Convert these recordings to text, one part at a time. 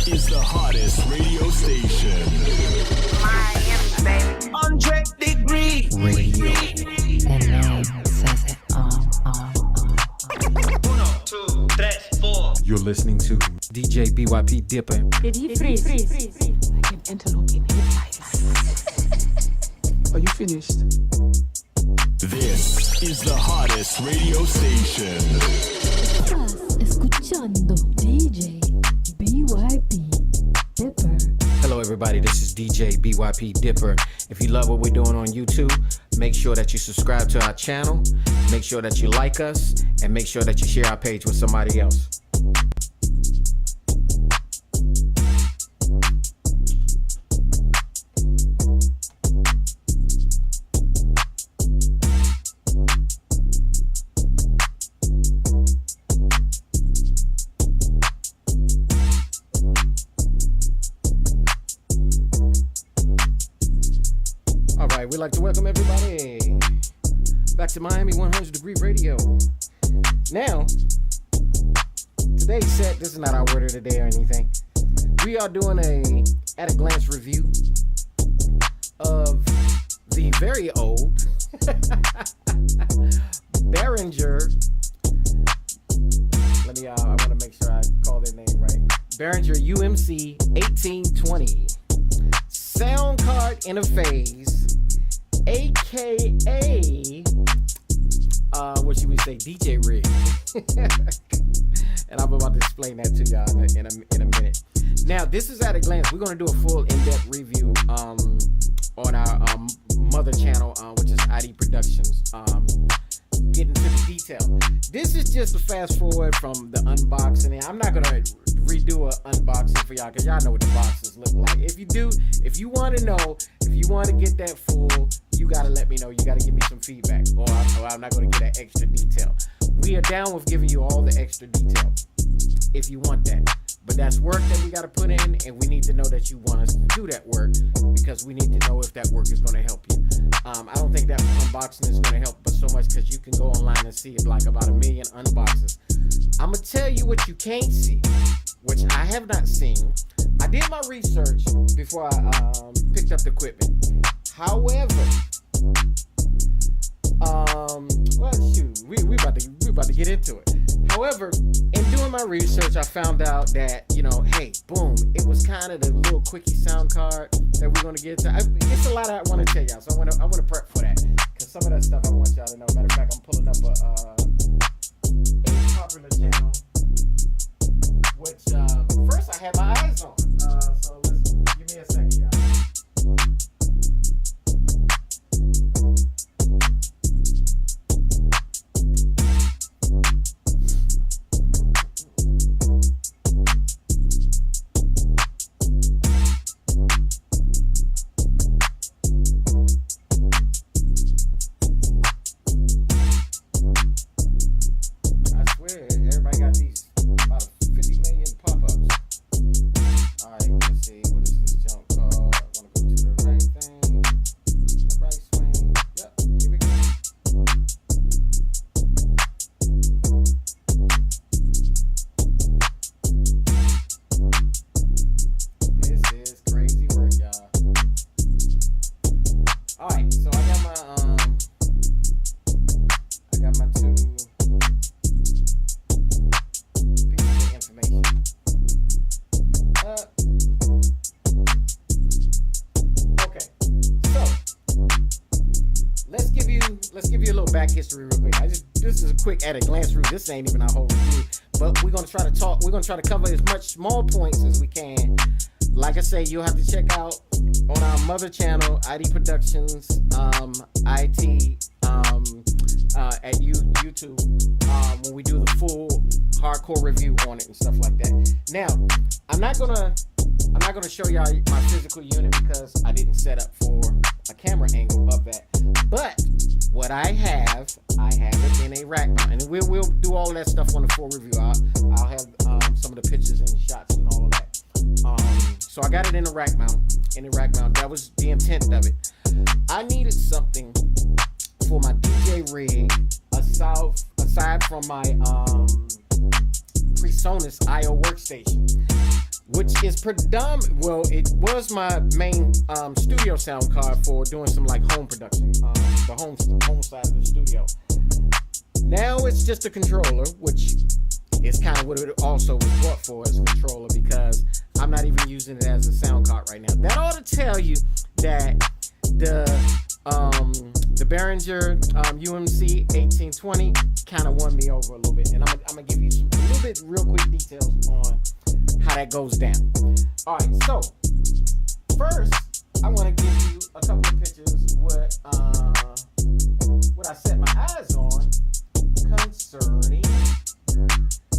is the hottest radio station. Miami, baby. 100 degree radio. The name says it all. 1, 2, 3, 4. You're listening to DJ BYP Dipper. Did he freeze? Like an antelope in his Are you finished? This is the hottest radio station. Estás escuchando DJ BYP Dipper. Hello everybody, this is DJ BYP Dipper. If you love what we're doing on YouTube, make sure that you subscribe to our channel, make sure that you like us, and make sure that you share our page with somebody else. We'd like to welcome everybody back to Miami 100 Degree Radio. Now, today's set, this is not our word of the day or anything. We are doing a at-a-glance review of the very old Behringer. I want to make sure I call their name right. Behringer UMC1820 sound card interface. AKA, what should we say, DJ Rig. And I'm about to explain that to y'all in a minute. Now, this is at a glance. We're going to do a full in-depth review on our mother channel, which is ID Productions. Getting to the detail. This is just a fast forward from the unboxing. I'm not going to redo an unboxing for y'all because y'all know what the boxes look like. If you want to know, if you want to get that full, you got to let me know. You got to give me some feedback, or I'm not going to get that extra detail. We are down with giving you all the extra detail if you want that. But that's work that we got to put in, and we need to know that you want us to do that work because we need to know if that work is going to help you. I don't think that unboxing is going to help but so much because you can go online and see like about 1 million unboxes. I'm going to tell you what you can't see, which I have not seen. I did my research before I picked up the equipment. However, we about to get into it. However, in doing my research, I found out that, hey, boom, it was kind of the little quickie sound card that we're going to get to. It's a lot I want to tell y'all, so I want to prep for that. Because some of that stuff I want y'all to know. Matter of fact, I'm pulling up a popular channel, which first I had my eyes on. So listen, give me a second, y'all. At a glance through, this ain't even our whole review, but we're gonna try to cover as much small points as we can. Like I say, you'll have to check out on our mother channel, ID Productions IT at YouTube when we do the full hardcore review on it and stuff like that. Now, I'm not gonna show y'all my physical unit because I didn't set up for a camera angle of that. But what I have it in a rack mount, and we'll do all that stuff on the full review. I'll have some of the pictures and shots and all of that. So I got it in a rack mount. That was the intent of it. I needed something for my DJ rig aside from my PreSonus IO workstation. which is well, it was my main studio sound card for doing some like home production, the home side of the studio. Now it's just a controller, which is kind of what it also was bought for, as a controller, because I'm not even using it as a sound card right now. That ought to tell you that the Behringer UMC1820 kind of won me over a little bit, and I'm gonna give you a little bit real quick details on how that goes down. All right, so first I want to give you a couple of pictures what I set my eyes on concerning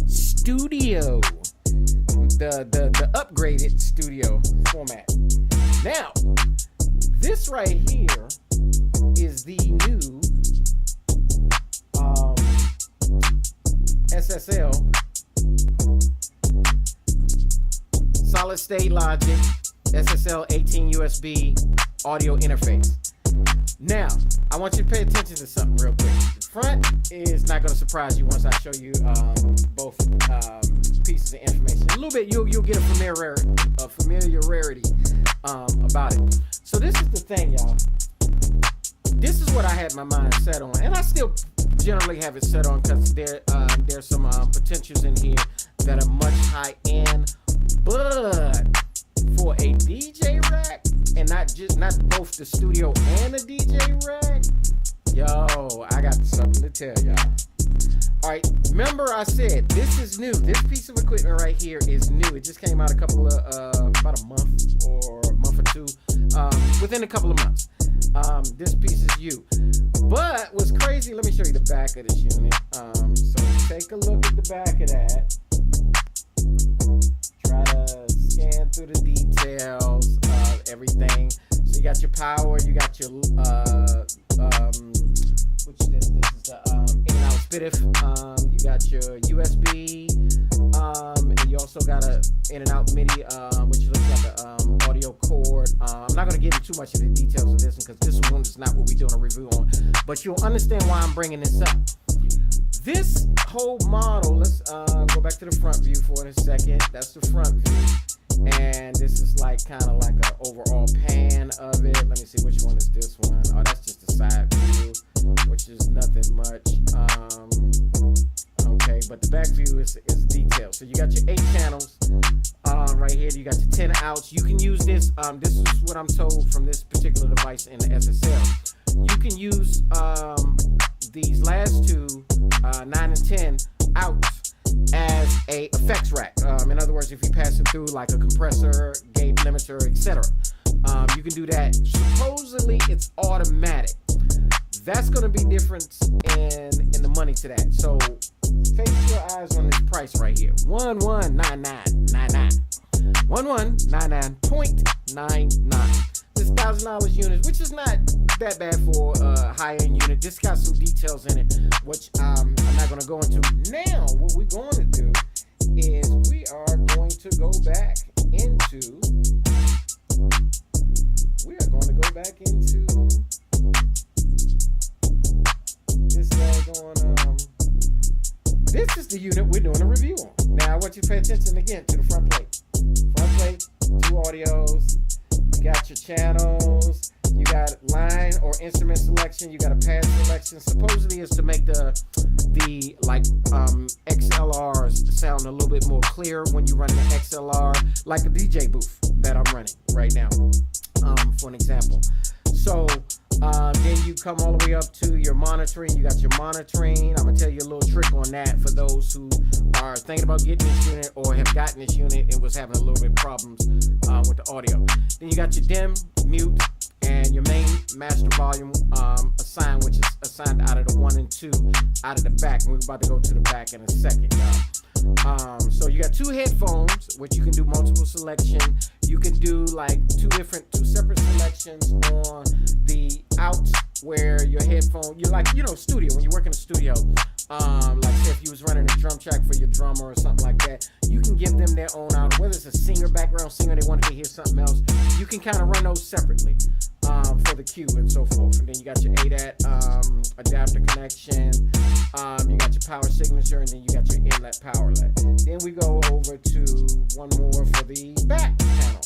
studio, the upgraded studio format. Now, this right here is the new SSL solid state logic SSL 18 USB audio interface. Now, I want you to pay attention to something real quick. The front is not going to surprise you once I show you both pieces of information. A little bit, you'll get a familiarity about it. So this is the thing, y'all. This is what I had my mind set on, and I still generally have it set on because there's some potentials in here that are much high end, but for a DJ rack, and not both the studio and the DJ rack, yo, I got something to tell y'all. All right, remember I said this is new. This piece of equipment right here is new. It just came out about a month or two, within a couple of months. This piece is you. But what's crazy, let me show you the back of this unit. So take a look at the back of that. Try to scan through the details of everything. So you got your power, you got your this is the in and out spiff. You got your USB, and you also got a in and out MIDI, which looks like a audio cord. I'm not gonna get into too much of the details of this one because this one is not what we're doing a review on. But you'll understand why I'm bringing this up. This whole model, let's go back to the front view for a second. That's the front view. And this is like kind of like an overall pan of it. Let me see, which one is this one? Oh, that's just the side view, which is nothing much. Okay, but the back view is detailed. So you got your 8 channels right here. You got your 10 outs. You can use this. This is what I'm told from this particular device in the SSL. You can use these last two, 9 and 10 outs, as a effects rack. In other words, if you pass it through like a compressor, gate limiter, etc., you can do that. Supposedly, it's automatic. That's going to be different in the money to that. So face your eyes on this price right here: 1199.99, 1199.99. This $1,000 unit, which is not that bad for a high-end unit. This got some details in it, which I'm not going to go into. Now, what we're going to do is we are going to go back into. This This is the unit we're doing a review on. Now, I want you to pay attention again to the front plate. Front plate, 2 audios. You got your channels. You got line or instrument selection. You got a pad selection. Supposedly it's to make the XLRs sound a little bit more clear when you're running an XLR, like a DJ booth that I'm running right now, for an example. So then you come all the way up to your monitoring. You got your monitoring. I'm gonna tell you a little trick on that for those who are thinking about getting this unit or have gotten this unit and was having a little bit of problems with the audio. Then you got your dim, mute, and your main master volume assigned, which is assigned out of the 1 and 2 out of the back. And we're about to go to the back in a second, y'all. So you got 2 headphones, which you can do multiple selection. You can do like 2 separate selections on the out where your headphone, you're like, studio, when you work in a studio, like say if you was running a drum track for your drummer or something like that, you can give them their own out, whether it's a singer, background singer, they wanted to hear something else, you can kind of run those separately for the cue and so forth. And then you got your ADAT adapter connection, you got your power signature, and then you got your inlet power outlet. Then we go over to one more for the back panel.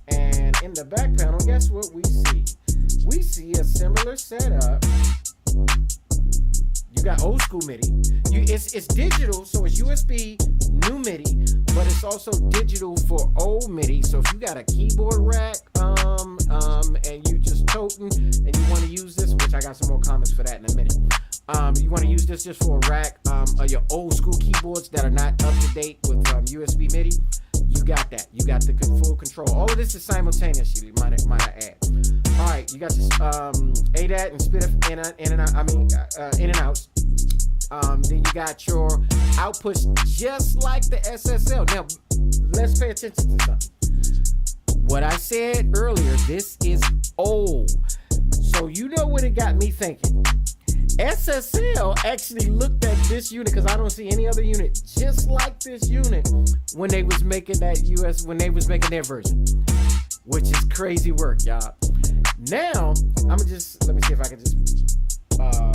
And in the back panel, guess what we see? We see a similar setup. You got old school MIDI. It's digital, so it's USB new MIDI, but it's also digital for old MIDI. So if you got a keyboard rack, and you just toting, and you want to use this, which I got some more comments for that in a minute. You want to use this just for a rack of your old school keyboards that are not up to date with USB MIDI. You got that. You got the full control. All of this is simultaneously, might I add. All right, you got this ADAT and spit in and outs. Then you got your outputs just like the SSL. Now, let's pay attention to something. What I said earlier, this is old. So you know what it got me thinking. SSL actually looked at this unit, because I don't see any other unit just like this unit when they was making when they was making their version, which is crazy work, y'all. Now, let me see if I can just, on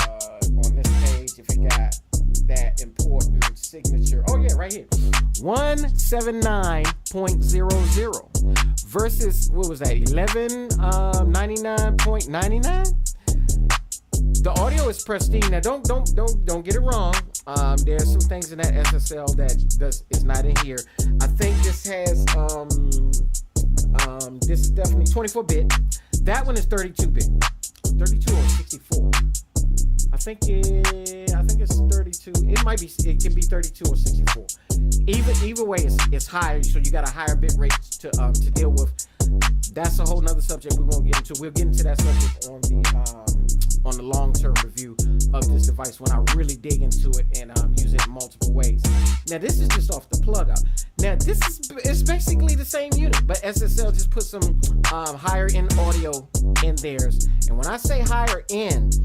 this page, if it got that important signature. Oh yeah, right here. 179.00 versus, what was that, 1199.99? The audio is pristine. Now, don't get it wrong. There's some things in that SSL that is not in here. I think this has this is definitely 24-bit. That one is 32-bit, 32 or 64. I think it's 32. It can be 32 or 64. Either way, it's higher. So you got a higher bit rate to deal with. That's a whole nother subject we won't get into. We'll get into that subject on the long-term review of this device when I really dig into it and use it in multiple ways. Now, this is just off the plug out. Now, it's basically the same unit, but SSL just put some higher end audio in theirs. And when I say higher end,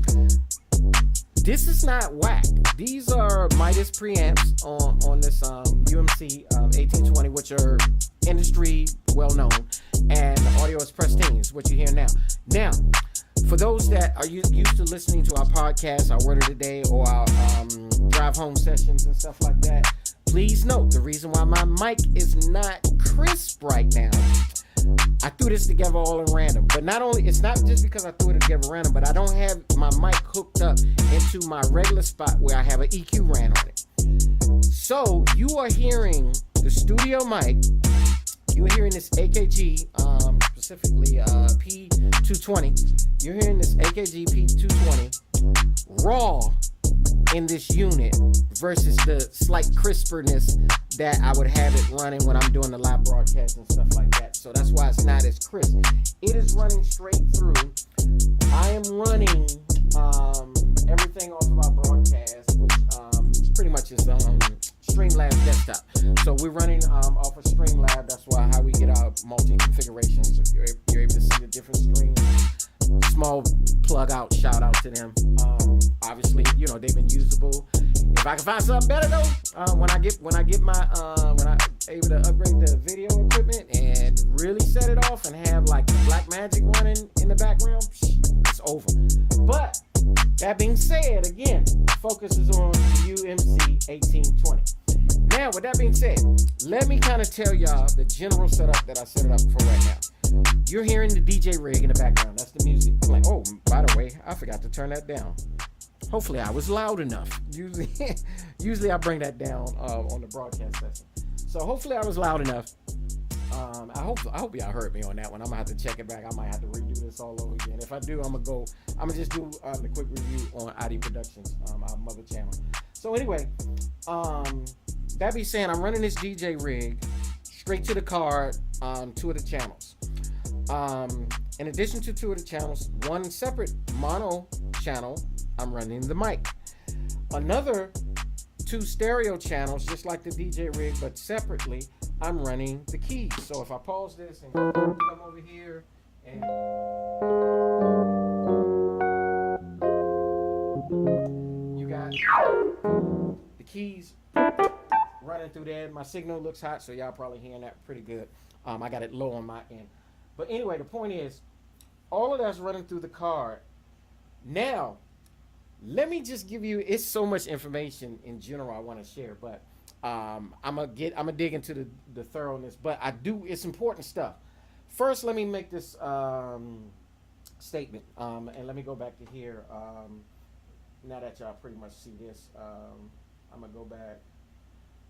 this is not whack. These are Midas preamps on this UMC1820, which are industry well known, and the audio is pristine, is what you hear now. Now, for those that are used to listening to our podcast, our Word of the Day, or our drive home sessions and stuff like that, please note the reason why my mic is not crisp right now. I threw this together all in random, but it's not just because I threw it together random, but I don't have my mic hooked up into my regular spot where I have an EQ ran on it. So you are hearing the studio mic. You're hearing this AKG, specifically P220. You're hearing this AKG P220 raw in this unit versus the slight crisperness that I would have it running when I'm doing the live broadcast and stuff like that. So that's why it's not as crisp. It is running straight through. I am running everything off of our broadcast, which pretty much is Streamlabs desktop. So we're running off of Streamlabs. That's why how we get our multi-configurations. You're able to see the different streams. Small plug out, shout out to them. Obviously, they've been usable. If I can find something better though, when I able to upgrade the video equipment and really set it off and have like the Black Magic running in the background, it's over. But that being said, again, focus is on UMC1820. Now, with that being said, let me kind of tell y'all the general setup that I set it up for right now. You're hearing the DJ rig in the background. That's the music playing. Oh, by the way, I forgot to turn that down. Hopefully, I was loud enough. Usually I bring that down on the broadcast session. So hopefully, I was loud enough. I hope y'all heard me on that one. I'm gonna have to check it back. I might have to redo this all over again. If I do, I'm gonna just do the quick review on ID Productions, our mother channel. So anyway, that be saying, I'm running this DJ rig straight to the card, 2 of the channels. In addition to 2 of the channels, one separate mono channel, I'm running the mic. Another 2 stereo channels, just like the DJ rig, but separately, I'm running the keys. So if I pause this and come over here and you got the keys running through there. My signal looks hot, so y'all probably hearing that pretty good. I got it low on my end. But anyway, the point is, all of that's running through the card. Now, let me just give you, it's so much information in general I want to share, but I'm gonna dig into the thoroughness, but it's important stuff. First, let me make this statement, and let me go back to here. Now that y'all pretty much see this, I'm gonna go back.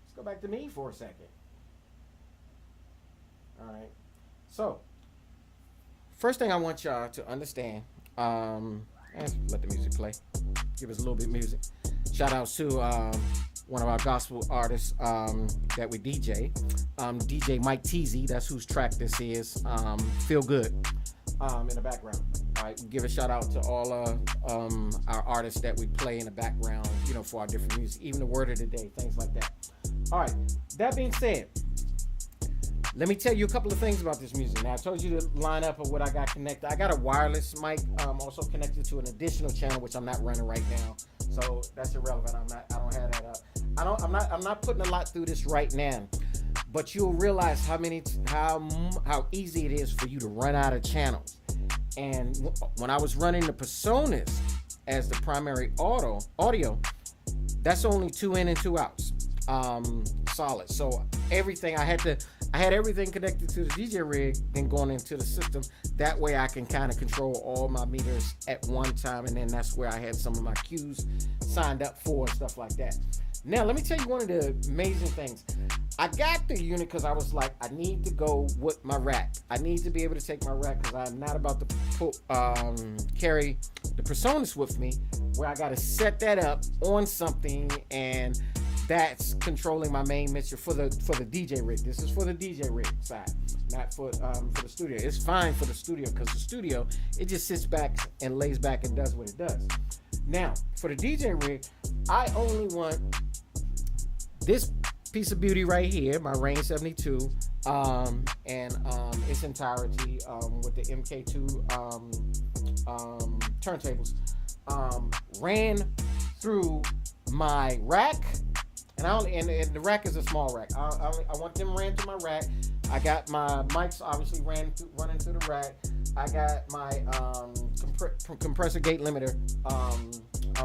Let's go back to me for a second. All right. So, first thing I want y'all to understand, and let the music play. Give us a little bit of music. Shout out to one of our gospel artists that we DJ, DJ Mike Teasy. That's whose track this is. Feel Good in the background. All right, give a shout out to all our artists that we play in the background, for our different music, even the word of the day, things like that. All right, that being said, let me tell you a couple of things about this music. Now, I told you the lineup of what I got connected. I got a wireless mic also connected to an additional channel, which I'm not running right now. So that's irrelevant. I don't have that up. I'm not putting a lot through this right now. But you'll realize how easy it is for you to run out of channels. And when I was running the Personas as the primary audio, that's only 2 in and 2 outs. Solid. So everything I had everything connected to the DJ rig, then going into the system. That way I can kind of control all my meters at one time, and then that's where I had some of my cues signed up for and stuff like that. Now let me tell you one of the amazing things. I got the unit because I was like, I need to go with my rack. I need to be able to take my rack because I'm not about to carry the Personas with me, where I got to set that up on something, and that's controlling my main mixer for the DJ rig. This is for the DJ rig side, not for the studio. It's fine for the studio because the studio, it just sits back and lays back and does what it does. Now, for the DJ rig, I only want this piece of beauty right here, my Rain 72, and its entirety with the MK2 turntables, ran through my rack. And the rack is a small rack. I want them ran through my rack. I got my mics obviously running through the rack. I got my compressor gate limiter,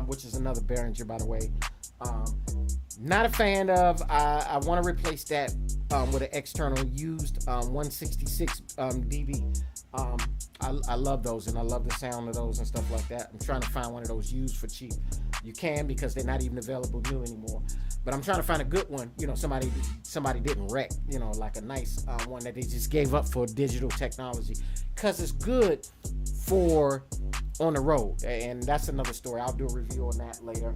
which is another Behringer, by the way. Not a fan of. I want to replace that with an external used 166 dB. I love those, and I love the sound of those and stuff like that. I'm trying to find one of those used for cheap. You can, because they're not even available new anymore. But I'm trying to find a good one. Somebody didn't wreck. Like a nice one that they just gave up for digital technology, because it's good for on the road. And that's another story. I'll do a review on that later.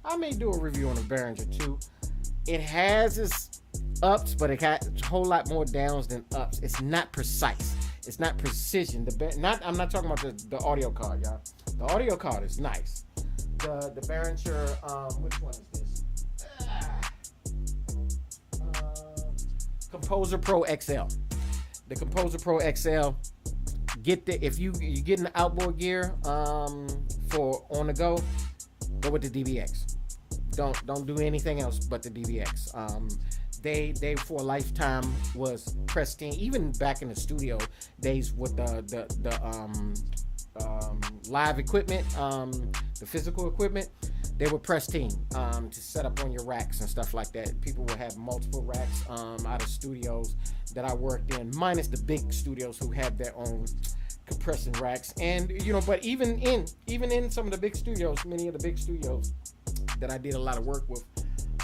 I may do a review on the Behringer too. It has its ups, but it has a whole lot more downs than ups. It's not precise. It's not precision. I'm not talking about the audio card, y'all. The audio card is nice. The Behringer, which one is this? Composer Pro XL. The Composer Pro XL. If you're getting the outboard gear for on the go with the DBX. Don't do anything else but the DBX. They for a lifetime was pristine. Even back in the studio days with the live equipment, the physical equipment, they were pristine to set up on your racks and stuff like that. People would have multiple racks out of studios that I worked in, minus the big studios who had their own compression racks. And but even in some of the big studios, many of the big studios that I did a lot of work with,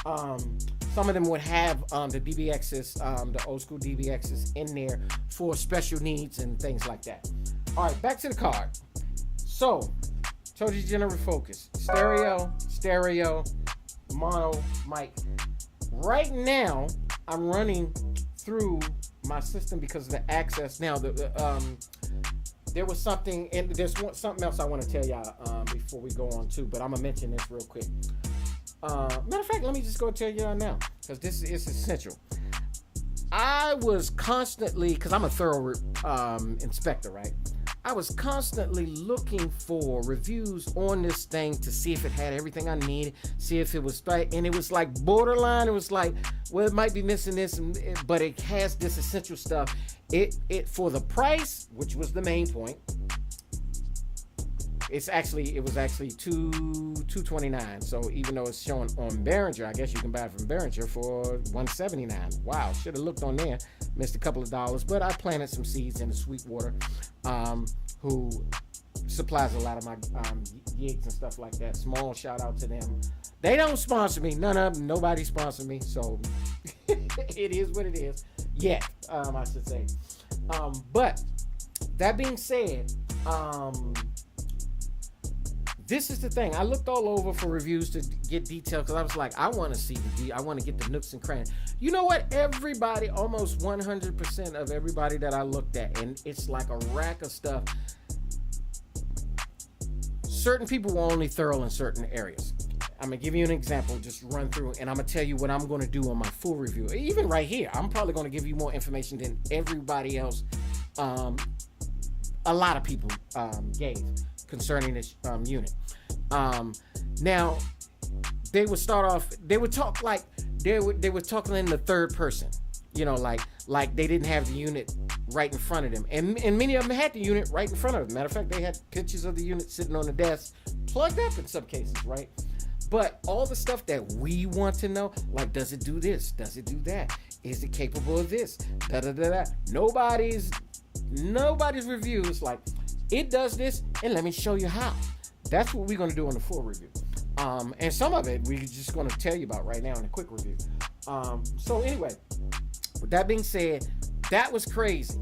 some of them would have the DBXs, the old school DBXs in there for special needs and things like that. All right, back to the card. So, told you general focus, stereo, mono, mic. Right now, I'm running through my system because of the access. Now, there was something, and there's something else I want to tell y'all before we go on too, but I'm gonna mention this real quick. Matter of fact, let me just go tell y'all now, because this is essential. I was constantly, because I'm a thorough inspector, right? I was constantly looking for reviews on this thing to see if it had everything I needed, see if it was right, and it was like borderline. It was like, well, it might be missing this, but it has this essential stuff. It for the price, which was the main point, it was actually $229. So even though it's showing on Behringer, I guess you can buy it from Behringer for $179. Wow, should have looked on there, missed a couple of dollars, but I planted some seeds in the Sweetwater, who supplies a lot of my gigs and stuff like that. Small shout out to them. They don't sponsor me, nobody sponsored me, so it is what it is. Yeah, I should say. But that being said, this is the thing. I looked all over for reviews to get detail because I was like, I want to see I want to get the nooks and crannies. You know what? Everybody, almost 100% of everybody that I looked at, and it's like a rack of stuff. Certain people were only thorough in certain areas. I'm going to give you an example, just run through, and I'm going to tell you what I'm going to do on my full review. Even right here, I'm probably going to give you more information than everybody else, a lot of people gave concerning this unit. Now, they would start off, they would talk like, they were talking in the third person, you know, like they didn't have the unit right in front of them. And many of them had the unit right in front of them. Matter of fact, they had pictures of the unit sitting on the desk, plugged up in some cases, right? But all the stuff that we want to know, like, does it do this? Does it do that? Is it capable of this? Da da da da. Nobody's review is like, it does this, and let me show you how. That's what we're going to do on the full review. And some of it we're just going to tell you about right now in a quick review. So anyway, with that being said, that was crazy.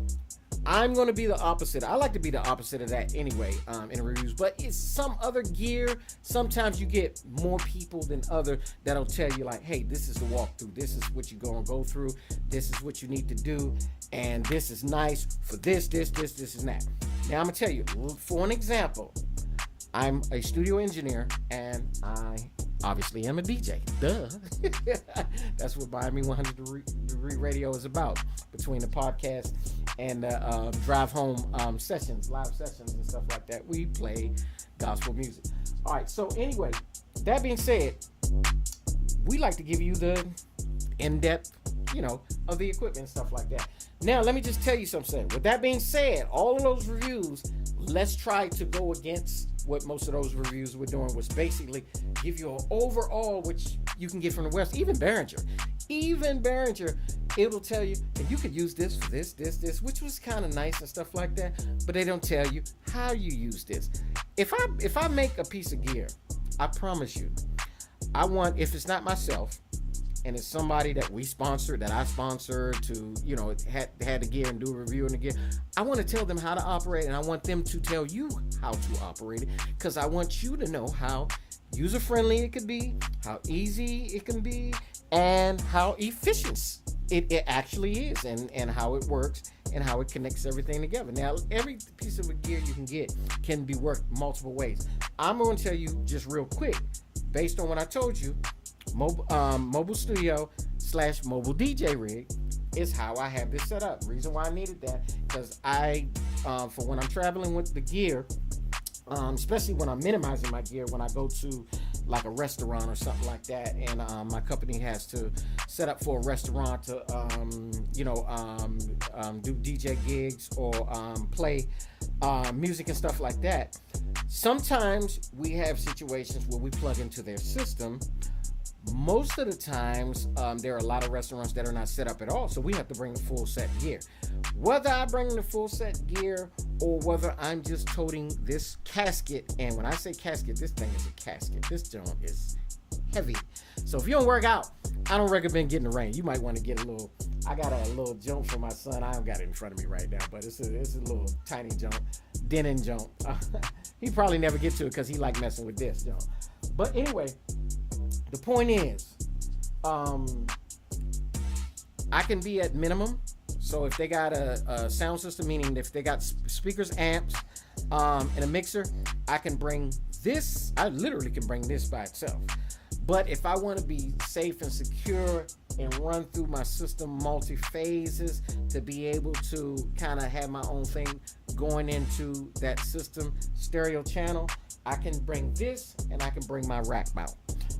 I'm going to be the opposite. I like to be the opposite of that anyway, in reviews. But it's some other gear. Sometimes you get more people than other that'll tell you like, hey, this is the walkthrough. This is what you're going to go through. This is what you need to do. And this is nice for this, and that. Now, I'm going to tell you, for an example, I'm a studio engineer, and I obviously am a DJ. Duh. That's what Miami 100 Degree Radio is about, between the podcast and the drive home sessions, live sessions and stuff like that. We play gospel music. All right, so anyway, that being said, we like to give you the in-depth, you know, of the equipment and stuff like that. Now, let me just tell you something. With that being said, all of those reviews, let's try to go against what most of those reviews were doing, was basically give you an overall, which you can get from the West. Even Behringer, it'll tell you, and you could use this for this, which was kind of nice and stuff like that, but they don't tell you how you use this. If I make a piece of gear, I promise you, I want, if it's not myself, and it's somebody that we sponsor, that I sponsor to, you know, had the gear and do a review on the gear, I want to tell them how to operate, and I want them to tell you how to operate it, because I want you to know how user-friendly it could be, how easy it can be, and how efficient it actually is, and how it works, and how it connects everything together. Now, every piece of gear you can get can be worked multiple ways. I'm going to tell you just real quick, based on what I told you, mobile studio / mobile DJ rig is how I have this set up. Reason why I needed that, because I, for when I'm traveling with the gear, especially when I'm minimizing my gear, when I go to like a restaurant or something like that, and my company has to set up for a restaurant to, do DJ gigs or play music and stuff like that. Sometimes we have situations where we plug into their system. Most of the times, there are a lot of restaurants that are not set up at all, so we have to bring the full set gear. Whether I bring the full set gear or whether I'm just toting this casket, and when I say casket, this thing is a casket. This joint is heavy. So if you don't work out, I don't recommend getting the rain. You might want to get a little, I got a little jump for my son. I don't got it in front of me right now, but it's a little tiny jump, denim jump. He probably never get to it because he like messing with this jump. But anyway, the point is, I can be at minimum. So if they got a sound system, meaning if they got speakers, amps, and a mixer, I can bring this. I literally can bring this by itself. But if I want to be safe and secure and run through my system multi-phases to be able to kind of have my own thing going into that system stereo channel, I can bring this, and I can bring my rack mount.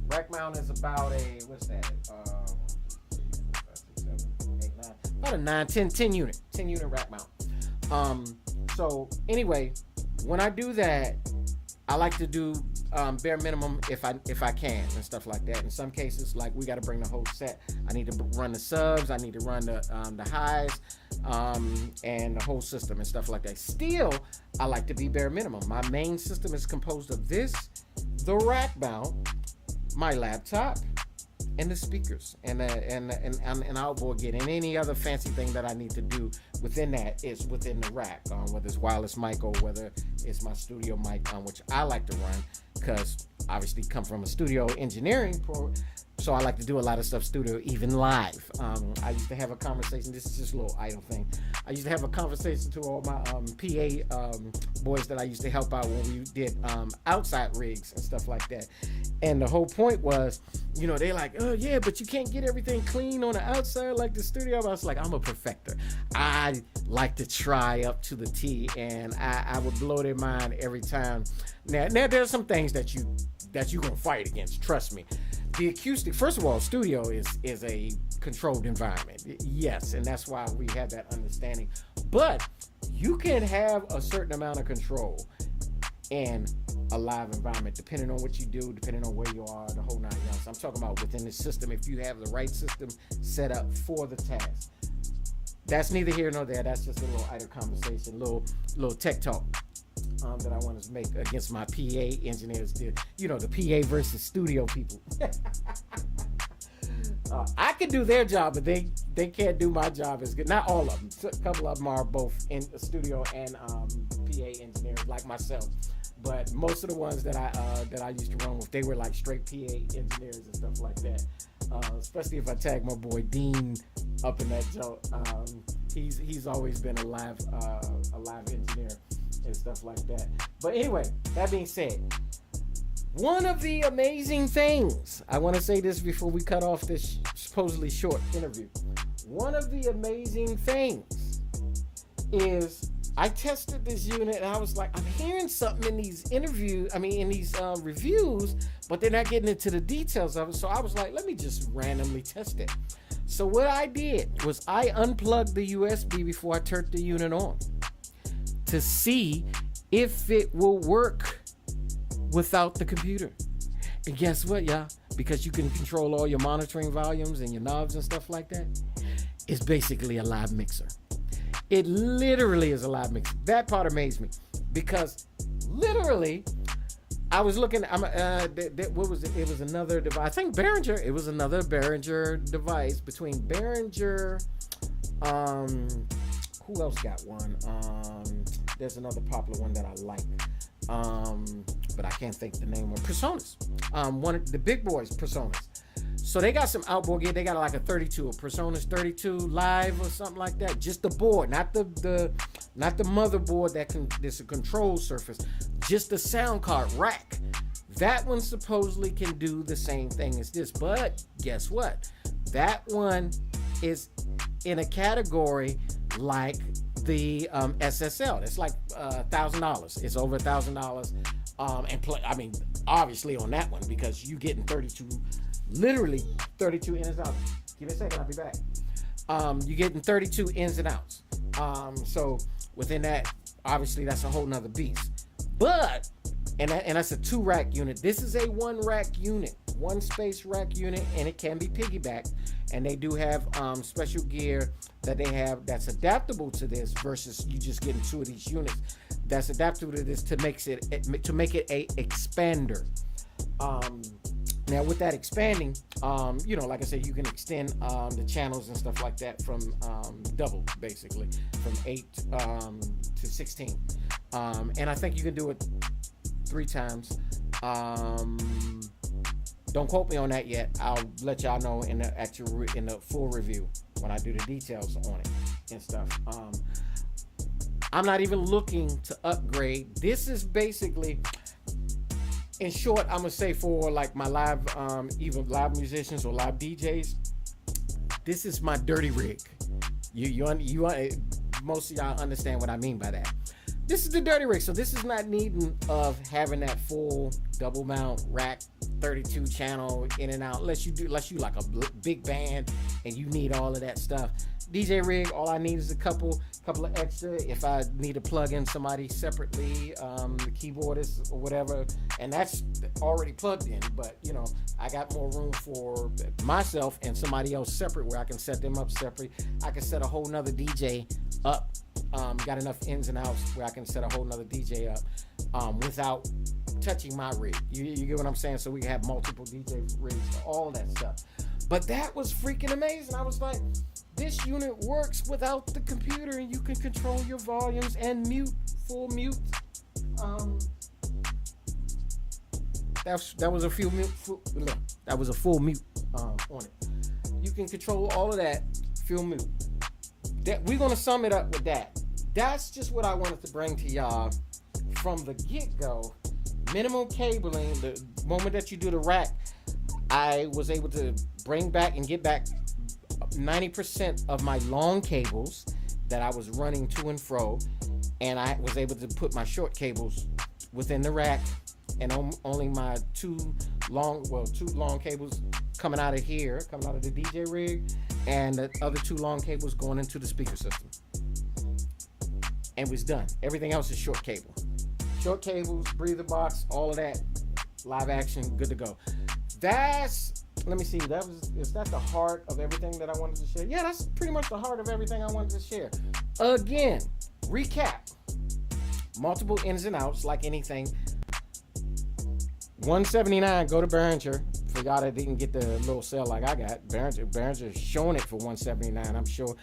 Rack mount is about a, what's that? About a 10 unit rack mount. So anyway, when I do that, I like to do bare minimum if I can and stuff like that. In some cases, like we got to bring the whole set. I need to run the subs. I need to run the highs and the whole system and stuff like that. Still, I like to be bare minimum. My main system is composed of this, the rack mount, my laptop, and the speakers and outboard gate, and any other fancy thing that I need to do within that is within the rack, whether it's wireless mic or whether it's my studio mic, which I like to run because obviously come from a studio engineering so I like to do a lot of stuff studio, even live. I used to have a conversation, this is just a little idle thing. I used to have a conversation to all my PA boys that I used to help out when we did outside rigs and stuff like that. And the whole point was, you know, they're like, oh yeah, but you can't get everything clean on the outside like the studio. I was like, I'm a perfecter. I like to try up to the T, and I would blow their mind every time. Now there's some things that you gonna fight against, trust me. The acoustic, first of all, studio is a controlled environment. Yes, and that's why we have that understanding. But you can have a certain amount of control in a live environment, depending on what you do, depending on where you are, the whole 9 yards. I'm talking about within the system, if you have the right system set up for the task. That's neither here nor there. That's just a little idle conversation, little tech talk that I want to make against my PA engineers. The PA versus studio people. I can do their job, but they can't do my job as good. Not all of them. A couple of them are both in the studio and PA engineers like myself. But most of the ones that I used to run with, they were like straight PA engineers and stuff like that. Especially if I tag my boy Dean up in that joke. He's always been a live engineer and stuff like that. But anyway, that being said, one of the amazing things, I want to say this before we cut off this supposedly short interview. One of the amazing things is I tested this unit and I was like, I'm hearing something in these reviews, but they're not getting into the details of it. So I was like, let me just randomly test it. So what I did was I unplugged the USB before I turned the unit on to see if it will work without the computer. And guess what, y'all? Because you can control all your monitoring volumes and your knobs and stuff like that, it's basically a live mixer. It literally is a live mixer. That part amazed me because literally I was looking. What was it? It was another device. I think Behringer. It was another Behringer device between Behringer. Who else got one? There's another popular one that I like. But I can't think the name of Personas. One of the big boys, Personas. So they got some outboard gear. They got like a 32, a Personas 32 live or something like that. Just the board, not the motherboard there's a control surface. Just the sound card rack. That one supposedly can do the same thing as this. But guess what? That one is in a category like the SSL. It's like $1,000. It's over $1,000. Obviously on that one because you getting 32, literally 32 ins and outs. Give me a second, I'll be back. You're getting 32 ins and outs. So within that, obviously that's a whole nother beast. But and that's a 2 rack unit. This is a 1 rack unit, 1 space rack unit, and it can be piggybacked. And they do have special gear that they have that's adaptable to this versus you just getting 2 of these units. That's adaptable to this to make it a expander. Now with that expanding, like I said, you can extend the channels and stuff like that from double, basically, from 8 to 16. And I think you can do it 3 times. Don't quote me on that yet. I'll let y'all know in the full review when I do the details on it and stuff. I'm not even looking to upgrade. This is basically, in short, I'm gonna say for like my live, even live musicians or live DJs, this is my dirty rig. You most of y'all understand what I mean by that. This is the dirty rig, so this is not needing of having that full double mount rack 32 channel in and out, unless you like a big band and you need all of that stuff. DJ rig, all I need is a couple of extra if I need to plug in somebody separately, the keyboardist or whatever, and that's already plugged in. But you know, I got more room for myself and somebody else separate where I can set them up separate. I can set a whole nother DJ up. Got enough ins and outs where I can set a whole nother DJ up without touching my rig. You get what I'm saying? So we can have multiple DJ rigs, all that stuff. But that was freaking amazing. I was like, this unit works without the computer, and you can control your volumes and mute, full mute. That was a full mute on it. You can control all of that, full mute. That we're gonna sum it up with that. That's just what I wanted to bring to y'all from the get-go. Minimum cabling. The moment that you do the rack, I was able to bring back and get back 90% of my long cables that I was running to and fro, and I was able to put my short cables within the rack, and only my two long cables coming out of here, coming out of the DJ rig, and the other two long cables going into the speaker system. And was done. Everything else is short cable. Short cables, breather box, all of that, live action, good to go. Let me see, is that the heart of everything that I wanted to share? Yeah, that's pretty much the heart of everything I wanted to share. Again, recap. Multiple ins and outs, like anything. $179, go to Behringer. For y'all that didn't get the little sale like I got, Behringer showing it for $179, I'm sure.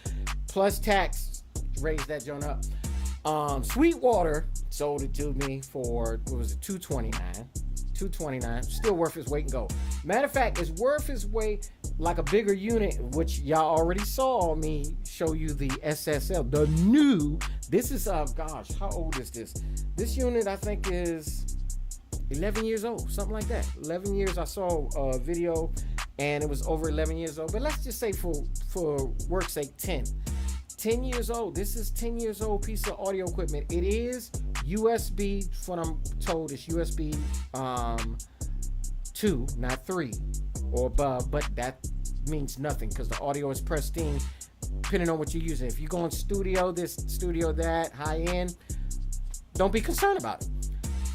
Plus tax, raised that joint up. Sweetwater sold it to me for, what was it, $229, still worth his weight in gold. Matter of fact, it's worth his weight like a bigger unit, which y'all already saw me show you the SSL, the new. This is gosh, how old is this? This unit I think is 11 years old, something like that. 11 years. I saw a video and it was over 11 years old, but let's just say for work's sake 10 years old. This is 10 years old piece of audio equipment. It is USB, what I'm told is USB 2, not 3 or above, but that means nothing because the audio is pristine depending on what you're using. If you go in studio this, studio that, high end, don't be concerned about it.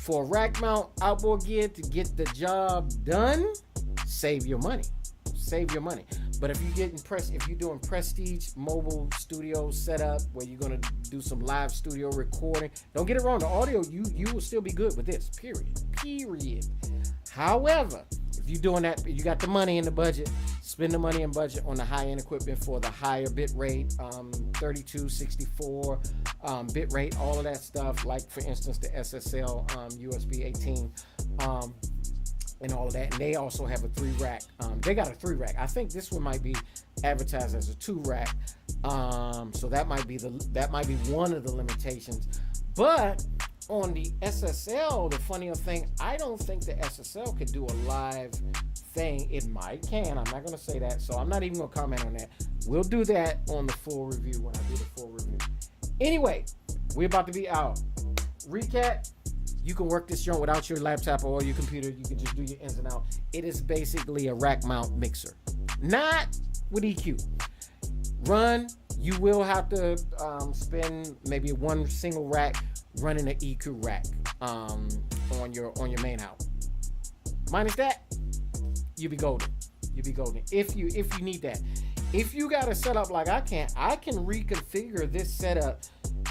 For rack mount outboard gear to get the job done, save your money. But if you're doing prestige mobile studio setup where you're gonna do some live studio recording, don't get it wrong. The audio you will still be good with this. Period. However, if you're doing that, you got the money in the budget. Spend the money and budget on the high-end equipment for the higher bit rate, 32, 64 bit rate, all of that stuff. Like for instance, the SSL USB18. And all of that, and they also have a 3-rack. They got a 3-rack. I think this one might be advertised as a 2-rack. So that might be one of the limitations. But on the SSL, the funnier thing, I don't think the SSL could do a live thing. It can. I'm not going to say that, so I'm not even going to comment on that. We'll do that on the full review when I do the full review. Anyway, we're about to be out. Recap. You can work this joint without your laptop or your computer. You can just do your ins and outs. It is basically a rack mount mixer. Not with EQ. You will have to spend maybe one single rack running an EQ rack on your main out. Minus that, you'll be golden. If you need that. If you got a setup like I can reconfigure this setup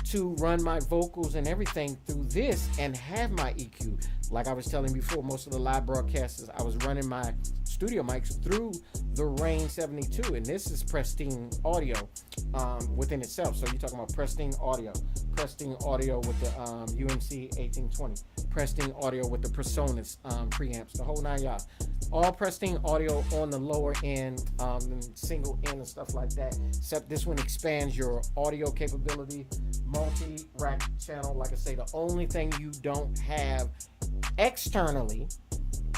to run my vocals and everything through this and have my EQ. Like I was telling before, most of the live broadcasters, I was running my studio mics through the Rain 72, and this is pristine audio within itself. So you're talking about pristine audio with the UMC1820, pristine audio with the Personas preamps, the whole 9 yards. All pristine audio on the lower end, single end and stuff like that. Except this one expands your audio capability, multi-rack channel. Like I say, the only thing you don't have externally,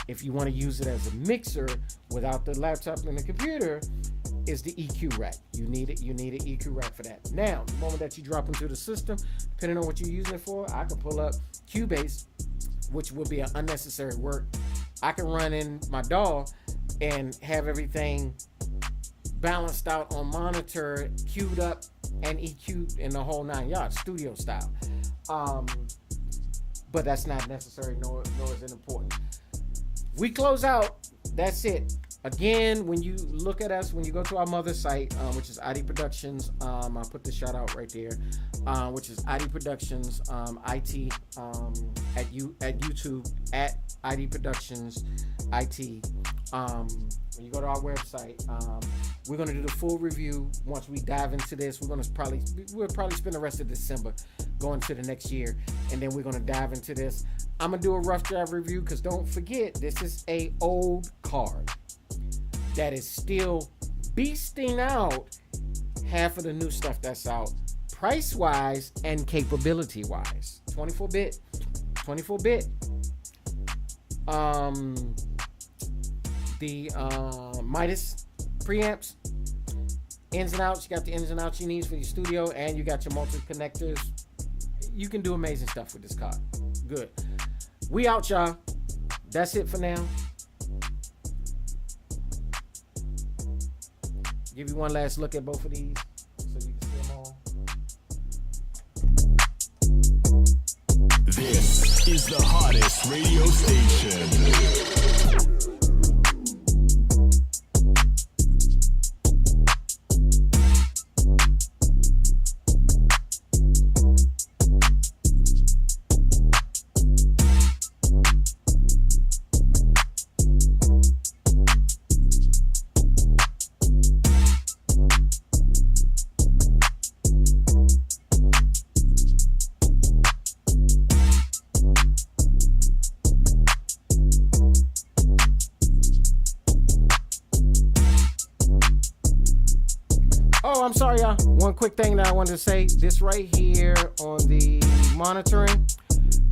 if you want to use it as a mixer without the laptop and the computer, is the EQ rack. You need an EQ rack for that. Now, the moment that you drop into the system, depending on what you're using it for, I can pull up Cubase, which would be an unnecessary work. I can run in my DAW and have everything balanced out on monitor, queued up, and EQ'd in the whole 9 yards, studio style. But that's not necessary, nor is it important. We close out. That's it. Again, when you look at us, when you go to our mother site, which is ID Productions, I'll put the shout out right there, which is ID Productions IT at YouTube at ID Productions IT. When you go to our website, we're gonna do the full review once we dive into this. We'll probably spend the rest of December going to the next year, and then we're gonna dive into this. I'm gonna do a rough draft review because don't forget, this is a old card that is still beasting out half of the new stuff that's out, price wise and capability wise. 24-bit. The Midas preamps, ins and outs. You got the ins and outs you need for your studio, and you got your multi connectors. You can do amazing stuff with this card. Good. We out, y'all. That's it for now. Give you one last look at both of these so you can see them all. This is the hottest radio station. I'm sorry, y'all. One quick thing that I wanted to say. This right here on the monitoring,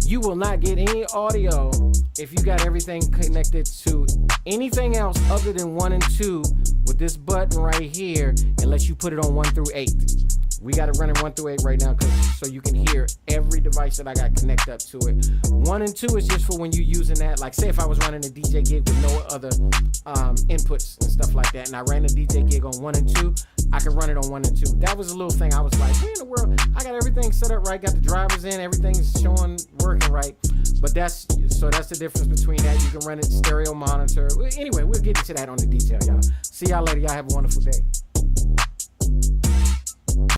you will not get any audio if you got everything connected to anything else other than 1 and 2 with this button right here, unless you put it on 1 through 8. We got it running 1 through 8 right now, so you can hear every device that I got connected up to it. 1 and 2 is just for when you're using that. Like, say if I was running a DJ gig with no other inputs and stuff like that, and I ran a DJ gig on 1 and 2, I could run it on 1 and 2. That was a little thing I was like, where in the world? I got everything set up right, got the drivers in, everything's showing, working right. But that's the difference between that. You can run it stereo monitor. Anyway, we'll get into that on the detail, y'all. See y'all later. Y'all have a wonderful day.